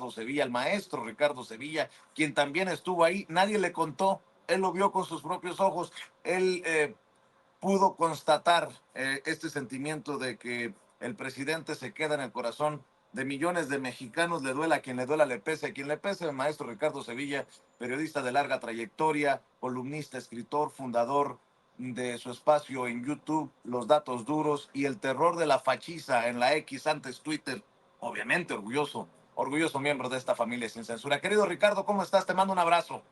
Ricardo Sevilla, el maestro Ricardo Sevilla, quien también estuvo ahí. Nadie le contó, él lo vio con sus propios ojos. Él pudo constatar este sentimiento de que el presidente se queda en el corazón de millones de mexicanos, le duela a quien le duela, le pese a quien le pese. El maestro Ricardo Sevilla, periodista de larga trayectoria, columnista, escritor, fundador de su espacio en YouTube, Los Datos Duros, y el terror de la fachiza en la X, antes Twitter. Obviamente orgulloso miembro de esta familia sin censura. Querido Ricardo, ¿cómo estás? Te mando un abrazo.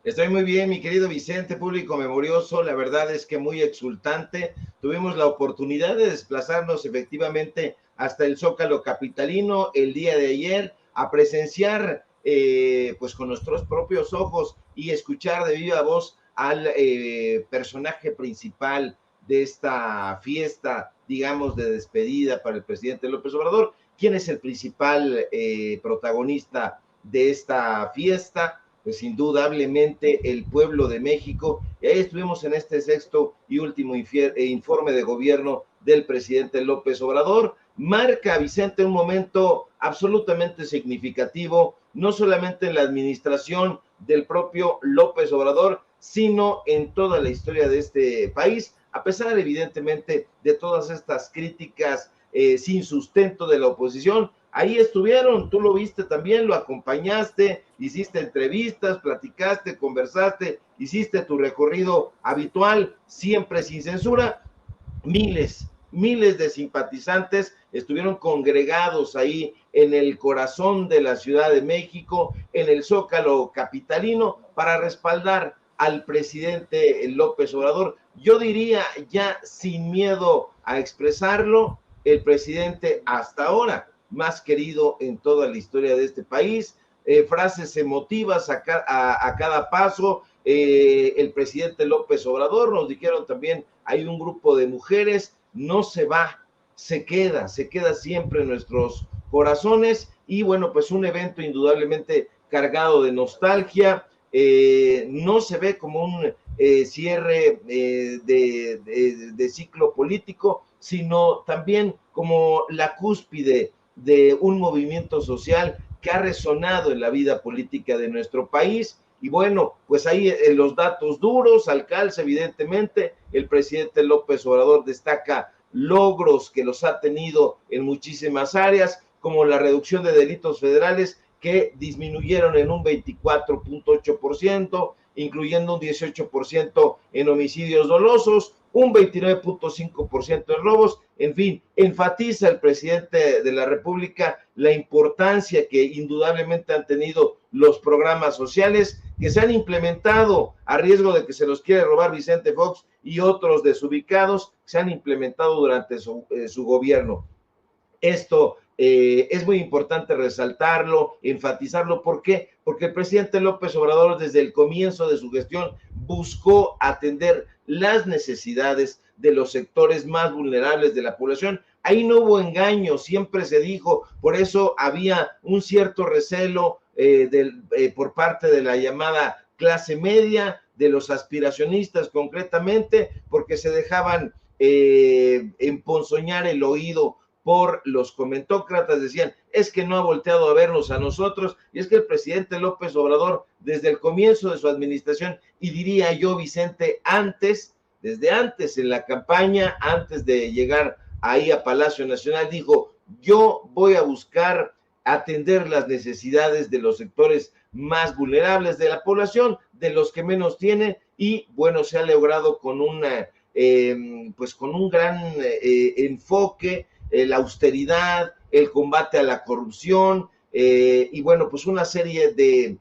Estoy muy bien, mi querido Vicente, público memorioso. La verdad es que muy exultante. Tuvimos la oportunidad de desplazarnos efectivamente hasta el Zócalo capitalino el día de ayer a presenciar, pues con nuestros propios ojos y escuchar de viva voz al personaje principal de esta fiesta, digamos, de despedida para el presidente López Obrador. ¿Quién es el principal protagonista de esta fiesta? Pues indudablemente el pueblo de México. Y ahí estuvimos en este sexto y último informe de gobierno del presidente López Obrador. Marca, Vicente, un momento absolutamente significativo, no solamente en la administración del propio López Obrador, sino en toda la historia de este país, a pesar evidentemente de todas estas críticas sin sustento de la oposición. Ahí estuvieron, tú lo viste también, lo acompañaste, hiciste entrevistas, platicaste, conversaste, hiciste tu recorrido habitual, siempre sin censura. Miles de simpatizantes estuvieron congregados ahí en el corazón de la Ciudad de México, en el Zócalo capitalino, para respaldar al presidente López Obrador. Yo diría, ya sin miedo a expresarlo, el presidente hasta ahora más querido en toda la historia de este país. Frases emotivas a cada paso. El presidente López Obrador, nos dijeron también, hay un grupo de mujeres, no se va, se queda siempre en nuestros corazones. Y bueno, pues un evento indudablemente cargado de nostalgia. No se ve como un cierre de ciclo político, sino también como la cúspide de un movimiento social que ha resonado en la vida política de nuestro país. Y bueno, pues ahí los datos duros al calce, evidentemente, el presidente López Obrador destaca logros que los ha tenido en muchísimas áreas, como la reducción de delitos federales que disminuyeron en un 24.8%, incluyendo un 18% en homicidios dolosos, un 29.5% en robos. En fin, enfatiza el presidente de la República la importancia que indudablemente han tenido los programas sociales que se han implementado, a riesgo de que se los quiera robar Vicente Fox y otros desubicados, se han implementado durante su gobierno. Esto es muy importante resaltarlo, enfatizarlo. ¿Por qué? Porque el presidente López Obrador desde el comienzo de su gestión buscó atender las necesidades de los sectores más vulnerables de la población. Ahí no hubo engaño, siempre se dijo, por eso había un cierto recelo por parte de la llamada clase media, de los aspiracionistas concretamente, porque se dejaban emponzoñar el oído por los comentócratas. Decían, es que no ha volteado a vernos a nosotros, y es que el presidente López Obrador, desde el comienzo de su administración, y diría yo, Vicente, desde antes en la campaña, antes de llegar ahí a Palacio Nacional, dijo, yo voy a buscar atender las necesidades de los sectores más vulnerables de la población, de los que menos tienen, y bueno, se ha logrado con pues con un gran enfoque, la austeridad, el combate a la corrupción, y bueno, pues una serie de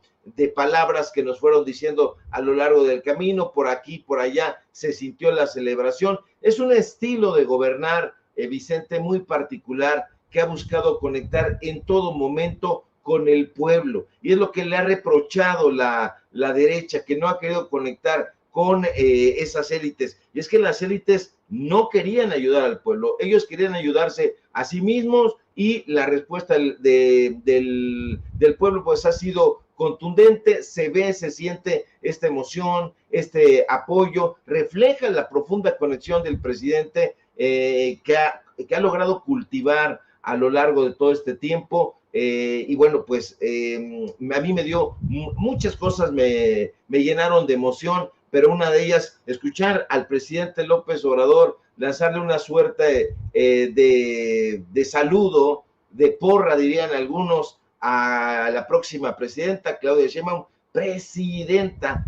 palabras que nos fueron diciendo a lo largo del camino. Por aquí, por allá, se sintió la celebración. Es un estilo de gobernar, Vicente, muy particular, que ha buscado conectar en todo momento con el pueblo, y es lo que le ha reprochado la derecha, que no ha querido conectar con esas élites. Y es que las élites no querían ayudar al pueblo, ellos querían ayudarse a sí mismos, y la respuesta del pueblo pues ha sido contundente. Se ve, se siente esta emoción, este apoyo, refleja la profunda conexión del presidente que ha logrado cultivar a lo largo de todo este tiempo. y bueno, pues a mí me dio muchas cosas, me llenaron de emoción, pero una de ellas, escuchar al presidente López Obrador lanzarle una suerte de saludo, de porra, dirían algunos, a la próxima presidenta, Claudia Sheinbaum. Presidenta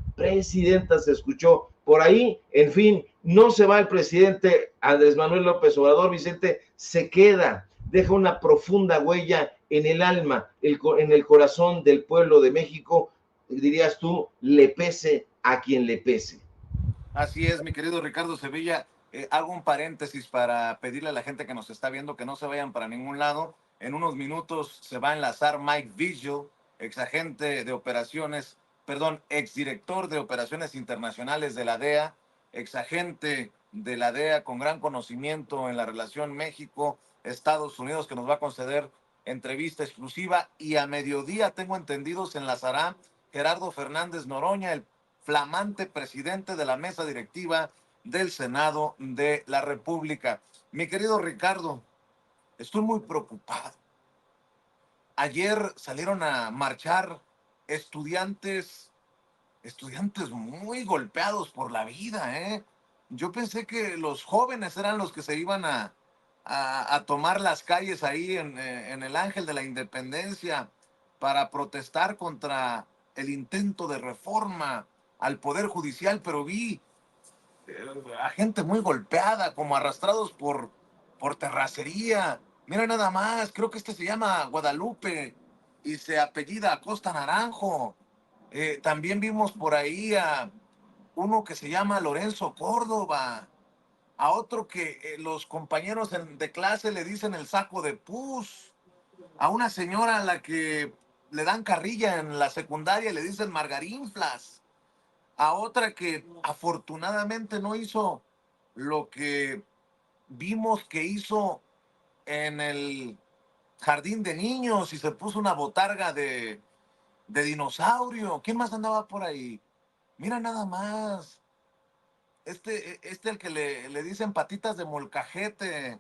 se escuchó por ahí. En fin, no se va el presidente Andrés Manuel López Obrador, Vicente, se queda, deja una profunda huella en el alma, en el corazón del pueblo de México, dirías tú, le pese a quien le pese. Así es, mi querido Ricardo Sevilla. Hago un paréntesis para pedirle a la gente que nos está viendo que no se vayan para ningún lado. En unos minutos se va a enlazar Mike Vigil, exagente de operaciones, perdón, exdirector de operaciones internacionales de la DEA, exagente de la DEA con gran conocimiento en la relación México-Estados Unidos, que nos va a conceder entrevista exclusiva. Y a mediodía, tengo entendido, se enlazará Gerardo Fernández Noroña, el flamante presidente de la mesa directiva del Senado de la República. Mi querido Ricardo, estoy muy preocupado. Ayer salieron a marchar estudiantes muy golpeados por la vida, ¿eh? Yo pensé que los jóvenes eran los que se iban a tomar las calles ahí en el Ángel de la Independencia para protestar contra el intento de reforma al Poder Judicial, pero vi a gente muy golpeada, como arrastrados por terracería. Mira nada más, creo que este se llama Guadalupe y se apellida Acosta Naranjo. También vimos por ahí a uno que se llama Lorenzo Córdoba, a otro que los compañeros de clase le dicen el saco de pus, a una señora a la que le dan carrilla en la secundaria y le dicen margarinflas, a otra que afortunadamente no hizo lo que vimos que hizo en el jardín de niños y se puso una botarga de dinosaurio. ¿Quién más andaba por ahí? Mira nada más. El que le dicen patitas de molcajete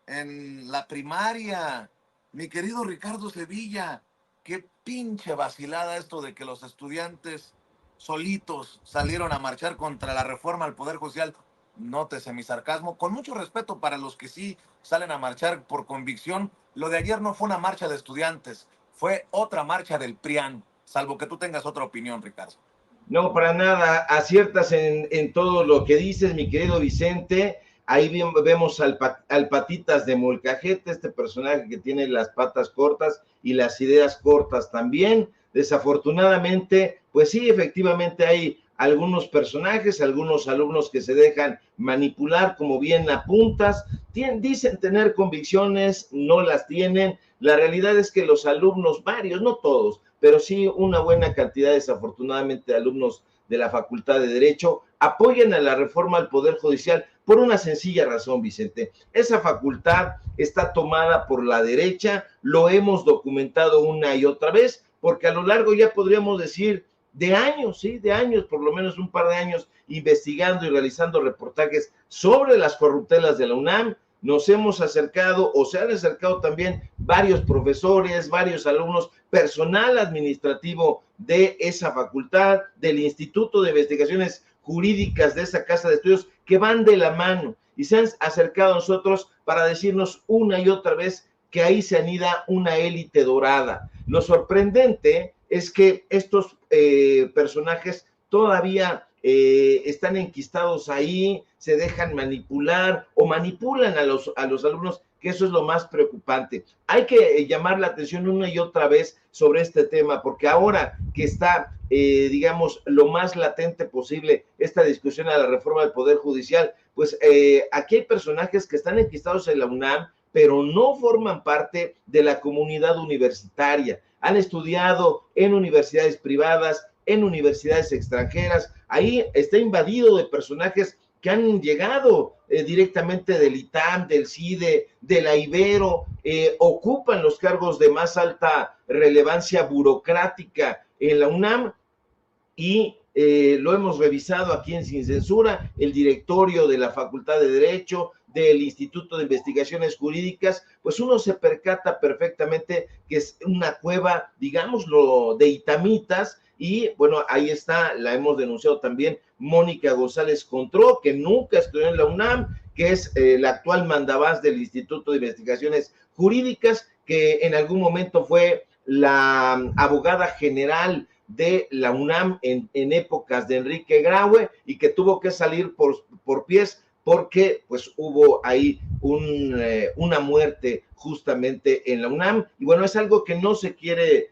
en la primaria. Mi querido Ricardo Sevilla, qué pinche vacilada esto de que los estudiantes solitos salieron a marchar contra la reforma al Poder Judicial. Nótese mi sarcasmo, con mucho respeto para los que sí salen a marchar por convicción. Lo de ayer no fue una marcha de estudiantes, fue otra marcha del PRIAN, salvo que tú tengas otra opinión, Ricardo. No, para nada, aciertas en todo lo que dices, mi querido Vicente. Ahí vemos al Patitas de Molcajete, este personaje que tiene las patas cortas y las ideas cortas también. Desafortunadamente, pues sí, efectivamente hay algunos personajes, algunos alumnos que se dejan manipular, como bien apuntas, dicen tener convicciones, no las tienen. La realidad es que los alumnos, varios, no todos, pero sí una buena cantidad, desafortunadamente, de alumnos de la Facultad de Derecho apoyan a la reforma al Poder Judicial por una sencilla razón, Vicente. Esa facultad está tomada por la derecha, lo hemos documentado una y otra vez, porque a lo largo, ya podríamos decir, de años, sí, de años, por lo menos un par de años, investigando y realizando reportajes sobre las corruptelas de la UNAM, nos hemos acercado, o se han acercado también varios profesores, varios alumnos, personal administrativo de esa facultad, del Instituto de Investigaciones Jurídicas de esa casa de estudios, que van de la mano y se han acercado a nosotros para decirnos una y otra vez que ahí se anida una élite dorada. Lo sorprendente es que estos personajes todavía están enquistados ahí, se dejan manipular o manipulan a los alumnos, que eso es lo más preocupante. Hay que llamar la atención una y otra vez sobre este tema, porque ahora que está, digamos, lo más latente posible esta discusión a la reforma del Poder Judicial, pues aquí hay personajes que están enquistados en la UNAM, pero no forman parte de la comunidad universitaria. Han estudiado en universidades privadas, en universidades extranjeras. Ahí está invadido de personajes que han llegado directamente del ITAM, del CIDE, de la Ibero, ocupan los cargos de más alta relevancia burocrática en la UNAM y lo hemos revisado aquí en Sin Censura, el directorio de la Facultad de Derecho, del Instituto de Investigaciones Jurídicas, pues uno se percata perfectamente que es una cueva, digámoslo, de itamitas, y bueno, ahí está, la hemos denunciado también, Mónica González Contró, que nunca estudió en la UNAM, que es la actual mandamás del Instituto de Investigaciones Jurídicas, que en algún momento fue la abogada general de la UNAM en épocas de Enrique Graue, y que tuvo que salir por pies porque pues hubo ahí una muerte justamente en la UNAM, y bueno, es algo que no se quiere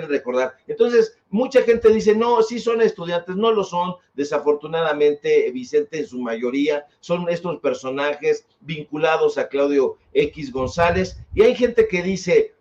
recordar. Entonces, mucha gente dice, no, sí son estudiantes, no lo son, desafortunadamente, Vicente, en su mayoría, son estos personajes vinculados a Claudio X González, y hay gente que dice,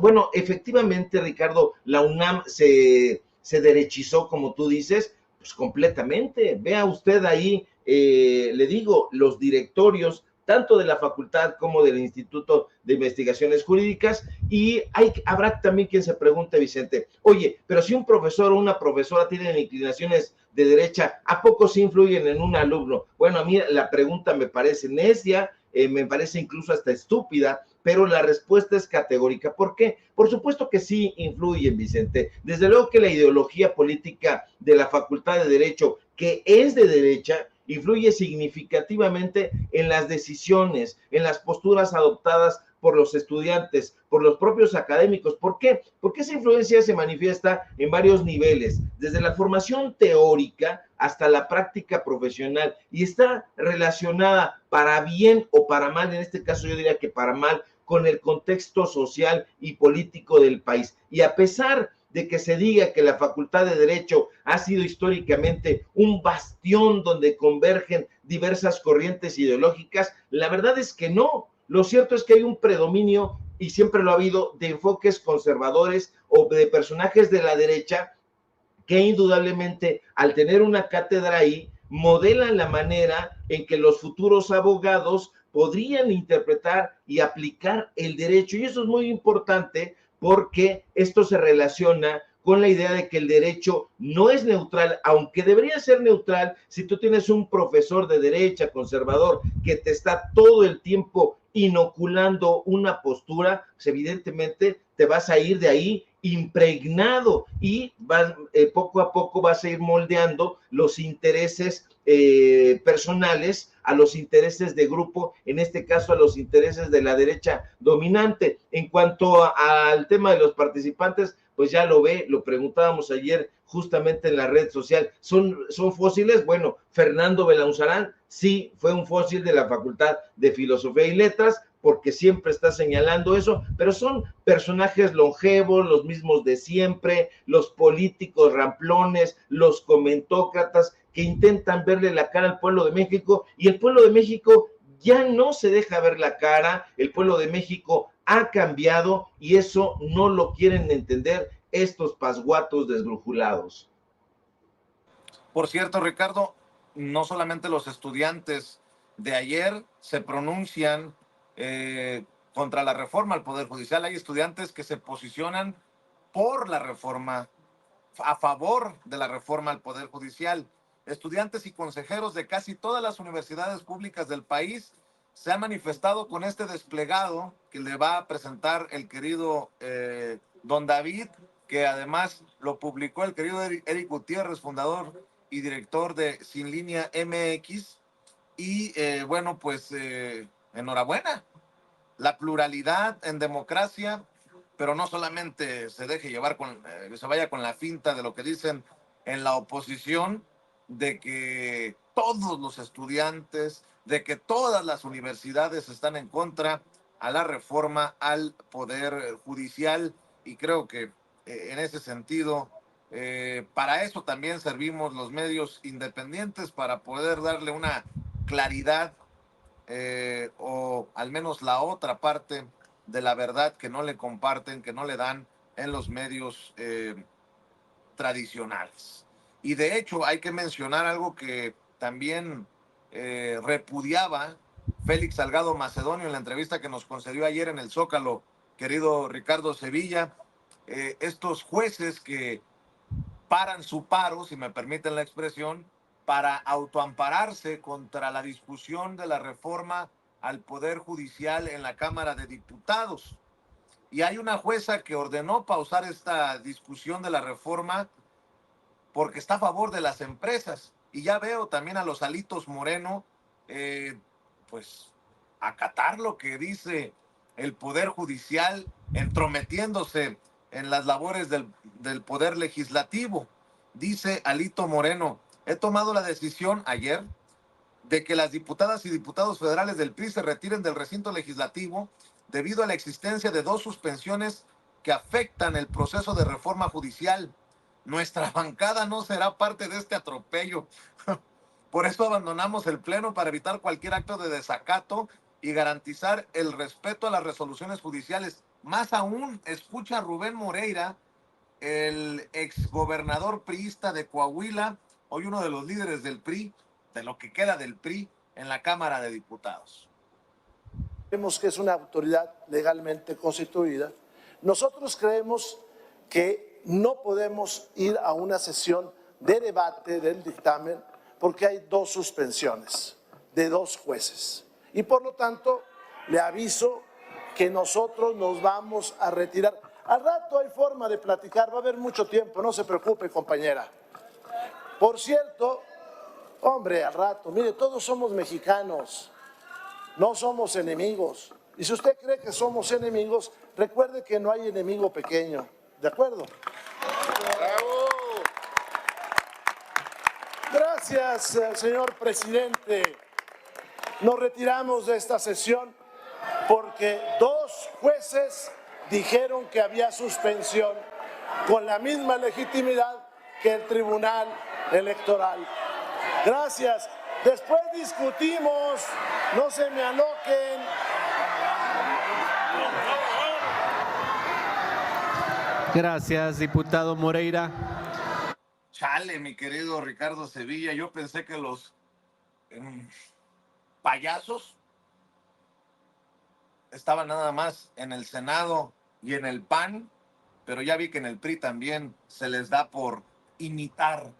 bueno, efectivamente, Ricardo, la UNAM se derechizó, como tú dices, pues completamente. Vea usted ahí, le digo, los directorios, tanto de la facultad como del Instituto de Investigaciones Jurídicas, y habrá también quien se pregunte, Vicente, oye, pero si un profesor o una profesora tienen inclinaciones de derecha, ¿a poco sí influyen en un alumno? Bueno, a mí la pregunta me parece necia, me parece incluso hasta estúpida, pero la respuesta es categórica. ¿Por qué? Por supuesto que sí influyen, Vicente. Desde luego que la ideología política de la Facultad de Derecho, que es de derecha, influye significativamente en las decisiones, en las posturas adoptadas por los estudiantes, por los propios académicos. ¿Por qué? Porque esa influencia se manifiesta en varios niveles, desde la formación teórica hasta la práctica profesional, y está relacionada para bien o para mal, en este caso yo diría que para mal, con el contexto social y político del país. Y a pesar de que se diga que la Facultad de Derecho ha sido históricamente un bastión donde convergen diversas corrientes ideológicas, la verdad es que no. Lo cierto es que hay un predominio, y siempre lo ha habido, de enfoques conservadores o de personajes de la derecha que indudablemente, al tener una cátedra ahí, modelan la manera en que los futuros abogados podrían interpretar y aplicar el derecho. Y eso es muy importante porque esto se relaciona con la idea de que el derecho no es neutral, aunque debería ser neutral si tú tienes un profesor de derecha conservador que te está todo el tiempo inoculando una postura, pues evidentemente te vas a ir de ahí impregnado, y poco a poco vas a ir moldeando los intereses personales a los intereses de grupo, en este caso a los intereses de la derecha dominante. En cuanto al tema de los participantes, pues ya lo ve, lo preguntábamos ayer justamente en la red social, ¿son fósiles? Bueno, Fernando Belauzarán sí fue un fósil de la Facultad de Filosofía y Letras, porque siempre está señalando eso, pero son personajes longevos, los mismos de siempre, los políticos ramplones, los comentócratas que intentan verle la cara al pueblo de México, y el pueblo de México ya no se deja ver la cara, el pueblo de México ha cambiado, y eso no lo quieren entender estos pasguatos desbrujulados. Por cierto, Ricardo, no solamente los estudiantes de ayer se pronuncian contra la reforma al Poder Judicial, hay estudiantes que se posicionan por la reforma, a favor de la reforma al Poder Judicial. Estudiantes y consejeros de casi todas las universidades públicas del país se han manifestado con este desplegado que le va a presentar el querido don David, que además lo publicó el querido Eric Gutiérrez, fundador y director de Sin Línea MX. Y bueno, pues enhorabuena. La pluralidad en democracia, pero no solamente se deje llevar se vaya con la finta de lo que dicen en la oposición, de que todos los estudiantes, de que todas las universidades están en contra a la reforma al Poder Judicial, y creo que en ese sentido, para eso también servimos los medios independientes, para poder darle una claridad o al menos la otra parte de la verdad que no le comparten, que no le dan en los medios tradicionales. Y de hecho hay que mencionar algo que también repudiaba Félix Salgado Macedonio en la entrevista que nos concedió ayer en el Zócalo, querido Ricardo Sevilla, estos jueces que paran su paro, si me permiten la expresión, para autoampararse contra la discusión de la reforma al Poder Judicial en la Cámara de Diputados. Y hay una jueza que ordenó pausar esta discusión de la reforma porque está a favor de las empresas. Y ya veo también a los Alitos Moreno, pues, acatar lo que dice el Poder Judicial, entrometiéndose en las labores del Poder Legislativo. Dice Alito Moreno: he tomado la decisión ayer de que las diputadas y diputados federales del PRI se retiren del recinto legislativo debido a la existencia de 2 suspensiones que afectan el proceso de reforma judicial. Nuestra bancada no será parte de este atropello. Por eso abandonamos el pleno, para evitar cualquier acto de desacato y garantizar el respeto a las resoluciones judiciales. Más aún, escucha a Rubén Moreira, el exgobernador priista de Coahuila, hoy uno de los líderes del PRI, de lo que queda del PRI, en la Cámara de Diputados. Creemos que es una autoridad legalmente constituida. Nosotros creemos que no podemos ir a una sesión de debate del dictamen porque hay 2 suspensiones de 2 jueces. Y por lo tanto, le aviso que nosotros nos vamos a retirar. Al rato hay forma de platicar, va a haber mucho tiempo, no se preocupe, compañera. Por cierto, hombre, al rato, mire, todos somos mexicanos, no somos enemigos. Y si usted cree que somos enemigos, recuerde que no hay enemigo pequeño, ¿de acuerdo? ¡Bravo! Gracias, señor presidente. Nos retiramos de esta sesión porque 2 jueces dijeron que había suspensión con la misma legitimidad que el Tribunal Electoral. Gracias. Después discutimos, no se me aloquen. Gracias, diputado Moreira. Chale, mi querido Ricardo Sevilla, yo pensé que los payasos estaban nada más en el Senado y en el PAN, pero ya vi que en el PRI también se les da por imitar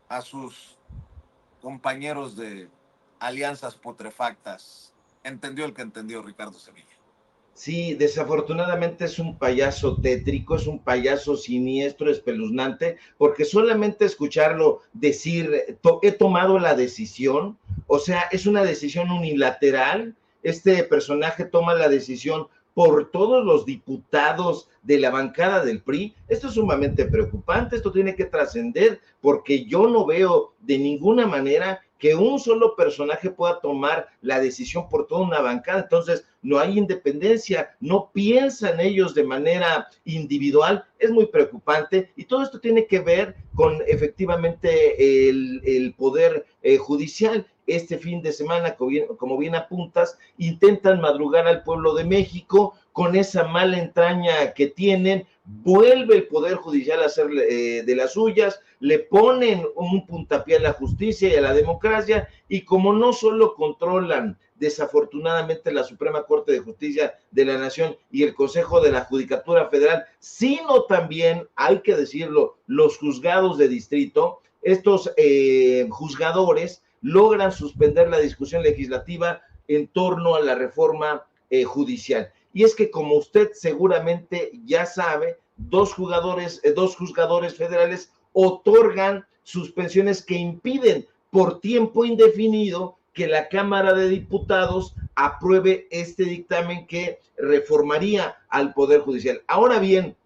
a sus compañeros de alianzas putrefactas. Entendió el que entendió, Ricardo Sevilla. Sí, desafortunadamente es un payaso tétrico, es un payaso siniestro, espeluznante, porque solamente escucharlo decir, he tomado la decisión, o sea, es una decisión unilateral. Este personaje toma la decisión por todos los diputados de la bancada del PRI. Esto es sumamente preocupante, esto tiene que trascender, porque yo no veo de ninguna manera que un solo personaje pueda tomar la decisión por toda una bancada. Entonces no hay independencia, no piensan ellos de manera individual. Es muy preocupante, y todo esto tiene que ver con efectivamente el poder judicial. Este fin de semana, como bien apuntas, intentan madrugar al pueblo de México con esa mala entraña que tienen. Vuelve el Poder Judicial a hacer de las suyas, le ponen un puntapié a la justicia y a la democracia, y como no solo controlan desafortunadamente la Suprema Corte de Justicia de la Nación y el Consejo de la Judicatura Federal, sino también, hay que decirlo, los juzgados de distrito, estos juzgadores logran suspender la discusión legislativa en torno a la reforma judicial. Y es que, como usted seguramente ya sabe, 2 juzgadores federales otorgan suspensiones que impiden por tiempo indefinido que la Cámara de Diputados apruebe este dictamen que reformaría al Poder Judicial. Ahora bien,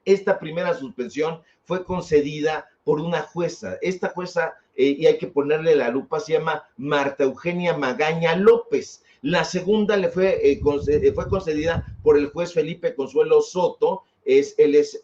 esta primera suspensión fue concedida por una jueza. Esta jueza, y hay que ponerle la lupa, se llama Marta Eugenia Magaña López. La segunda fue concedida por el juez Felipe Consuelo Soto. Él es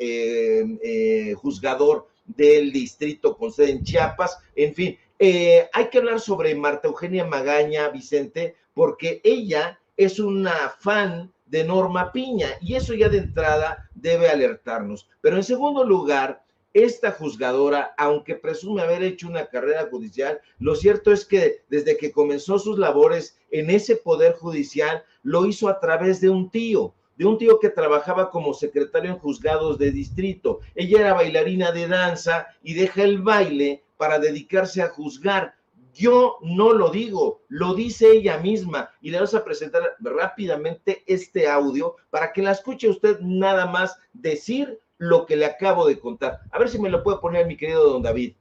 juzgador del distrito con sede en Chiapas. En fin, hay que hablar sobre Marta Eugenia Magaña, Vicente, porque ella es una fan de Norma Piña, y eso ya de entrada debe alertarnos. Pero en segundo lugar, esta juzgadora, aunque presume haber hecho una carrera judicial, lo cierto es que desde que comenzó sus labores en ese Poder Judicial, lo hizo a través de un tío, de un tío que trabajaba como secretario en juzgados de distrito. Ella era bailarina de danza y deja el baile para dedicarse a juzgar. Yo no lo digo, lo dice ella misma, y le vamos a presentar rápidamente este audio para que la escuche usted nada más decir lo que le acabo de contar. A ver si me lo puede poner mi querido don David.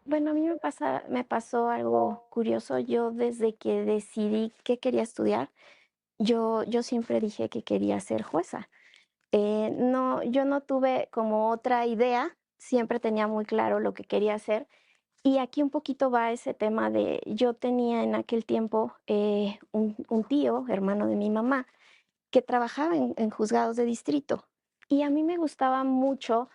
Bueno, a mí me pasó algo curioso. Yo desde que decidí qué quería estudiar, yo siempre dije que quería ser jueza. No, yo no tuve como otra idea, siempre tenía muy claro lo que quería hacer. Y aquí un poquito va ese tema de, yo tenía en aquel tiempo un tío, hermano de mi mamá, que trabajaba en juzgados de distrito. Y a mí me gustaba mucho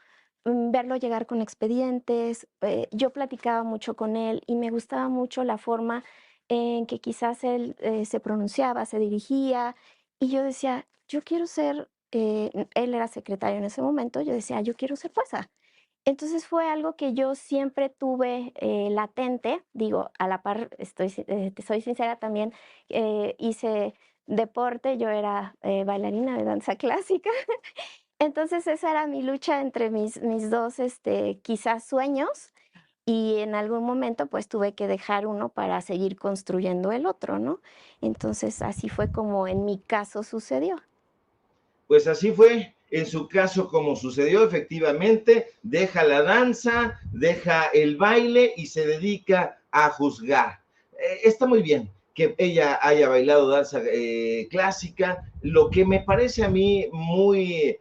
verlo llegar con expedientes. Yo platicaba mucho con él y me gustaba mucho la forma en que quizás él se pronunciaba, se dirigía. Y yo decía, yo quiero ser, él era secretario en ese momento, yo decía, yo quiero ser jueza. Entonces fue algo que yo siempre tuve latente, digo, a la par, te soy sincera también, hice deporte, yo era bailarina de danza clásica. Entonces esa era mi lucha entre mis dos, quizás sueños, y en algún momento pues tuve que dejar uno para seguir construyendo el otro, ¿no? Entonces así fue como en mi caso sucedió. Pues así fue en su caso como sucedió, efectivamente, deja la danza, deja el baile y se dedica a juzgar. Está muy bien que ella haya bailado danza clásica. Lo que me parece a mí muy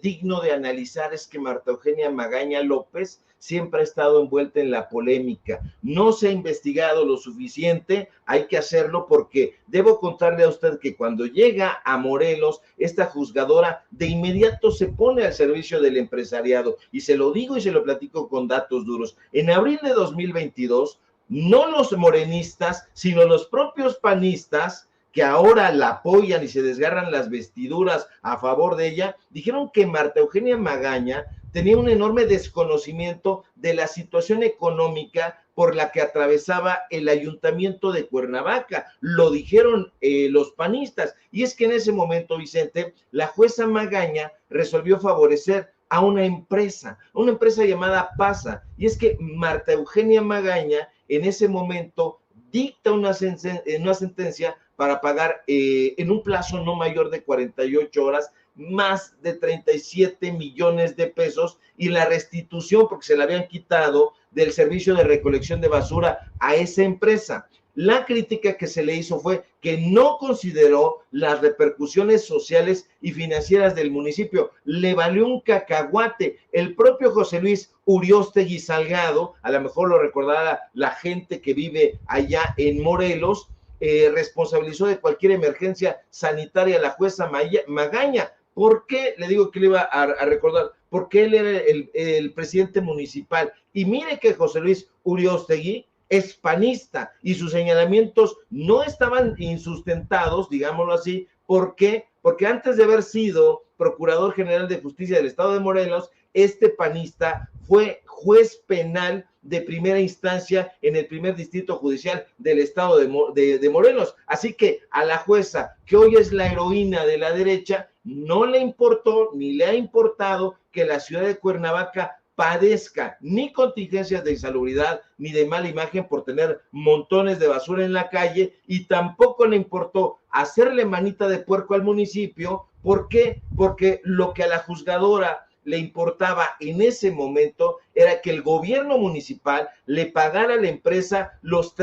digno de analizar es que Marta Eugenia Magaña López siempre ha estado envuelta en la polémica. No se ha investigado lo suficiente, hay que hacerlo, porque debo contarle a usted que cuando llega a Morelos, esta juzgadora de inmediato se pone al servicio del empresariado, y se lo digo y se lo platico con datos duros. En abril de 2022, no los morenistas, sino los propios panistas, que ahora la apoyan y se desgarran las vestiduras a favor de ella, dijeron que Marta Eugenia Magaña tenía un enorme desconocimiento de la situación económica por la que atravesaba el ayuntamiento de Cuernavaca. Lo dijeron los panistas. Y es que en ese momento, Vicente, la jueza Magaña resolvió favorecer a una empresa llamada PASA. Y es que Marta Eugenia Magaña en ese momento dicta una sentencia para pagar en un plazo no mayor de 48 horas más de 37 millones de pesos, y la restitución, porque se la habían quitado, del servicio de recolección de basura a esa empresa. La crítica que se le hizo fue que no consideró las repercusiones sociales y financieras del municipio. Le valió un cacahuate. El propio José Luis Uriostegui Salgado, a lo mejor lo recordará la gente que vive allá en Morelos, responsabilizó de cualquier emergencia sanitaria a la jueza Magaña. ¿Por qué? Le digo que le iba a recordar, porque él era el presidente municipal. Y mire que José Luis Uriostegui es panista y sus señalamientos no estaban insustentados, digámoslo así. ¿Por qué? Porque antes de haber sido Procurador General de Justicia del Estado de Morelos, este panista fue juez penal de primera instancia en el primer distrito judicial del estado de Morelos. Así que a la jueza, que hoy es la heroína de la derecha, no le importó ni le ha importado que la ciudad de Cuernavaca padezca ni contingencias de insalubridad ni de mala imagen por tener montones de basura en la calle, y tampoco le importó hacerle manita de puerco al municipio. ¿Por qué? Porque lo que a la juzgadora le importaba en ese momento era que el gobierno municipal le pagara a la empresa los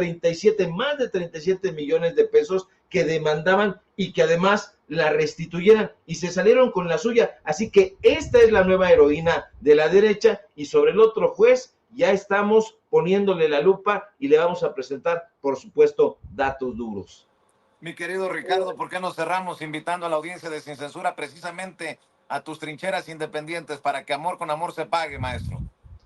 más de 37 millones de pesos que demandaban, y que además la restituyeran, y se salieron con la suya. Así que esta es la nueva heroína de la derecha, y sobre el otro juez ya estamos poniéndole la lupa y le vamos a presentar, por supuesto, datos duros. Mi querido Ricardo, ¿por qué no cerramos invitando a la audiencia de Sin Censura precisamente a tus trincheras independientes para que amor con amor se pague, maestro?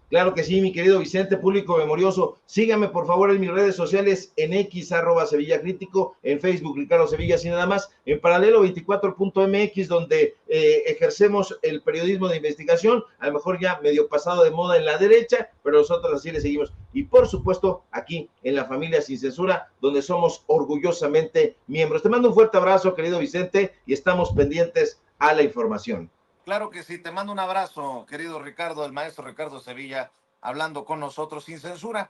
Claro que sí, mi querido Vicente, público memorioso. Síganme, por favor, en mis redes sociales, en X, @Sevilla Crítico, en Facebook, Ricardo Sevilla, así nada más, en Paralelo 24.mx, donde ejercemos el periodismo de investigación, a lo mejor ya medio pasado de moda en la derecha, pero nosotros así le seguimos. Y por supuesto, aquí en la familia Sin Censura, donde somos orgullosamente miembros. Te mando un fuerte abrazo, querido Vicente, y estamos pendientes a la información. Claro que sí, te mando un abrazo, querido Ricardo, el maestro Ricardo Sevilla, hablando con nosotros sin censura.